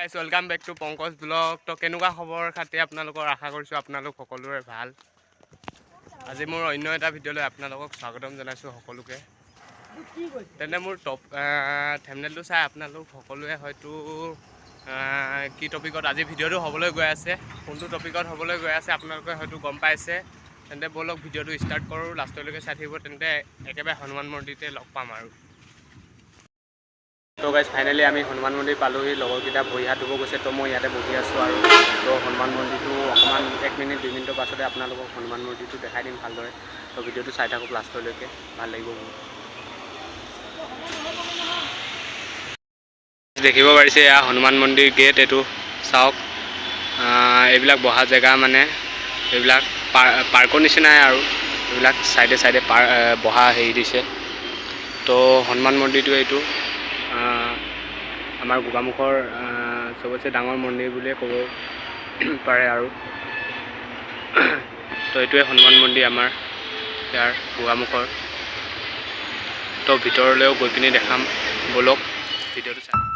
Guys welcome back to Pankaj blog. তো কেনেকুৱা খবৰ খাতি আপোনালোকৰ, আশা কৰিছোঁ আপোনালোক সকলোৰে ভাল। আজি মোৰ অন্য এটা ভিডিঅ'লৈ আপোনালোকক স্বাগতম জনাইছোঁ সকলোকে। তেনে মোৰ থেম্বনেইলটো চাই আপোনালোক সকলোৱে হয়তো কি টপিকত আজি ভিডিঅ'টো হ'বলৈ গৈ আছে, কোনটো টপিকত হ'বলৈ গৈ আছে আপোনালোকে হয়তো গম পাইছে। তেন্তে ব'লক ভিডিঅ'টো ষ্টাৰ্ট কৰোঁ, লাষ্টলৈকে চাই থাকিব, তেন্তে একেবাৰে হনুমান মন্দিৰতে লগ পাম আৰু। তো গাইজ ফাইনেলি আমি হনুমান মন্দিৰ পালোহি। লগৰকেইটা ভৰি হাত ধুব গৈছে, তো মই ইয়াতে বহি আছোঁ আৰু। তো হনুমান মন্দিৰটো অকণমান 1 মিনিট 2 মিনিটৰ পাছতে আপোনালোকক হনুমান মন্দিৰটো দেখাই দিম ভালদৰে। তো ভিডিঅ'টো চাই থাকক লাষ্টলৈকে, ভাল লাগিব বহুত। দেখিব পাৰিছে এয়া হনুমান মন্দিৰ গেট, এইটো চাওক। এইবিলাক বহা জেগা মানে এইবিলাক পাৰ্কৰ নিচিনাই আৰু, এইবিলাক চাইডে চাইডে বহা হেৰি দিছে। তো হনুমান মন্দিৰটো এইটো আমাৰ গোগামুখৰ চবতছে ডাঙৰ মন্দিৰ বুলিয়ে ক'ব পাৰে আৰু। তো এইটোৱে হনুমান মন্দিৰ আমাৰ ইয়াৰ গোগামুখৰ। তো ভিতৰলৈও গৈ পিনি দেখাম, ব'লক ভিডিঅ'টো চাই।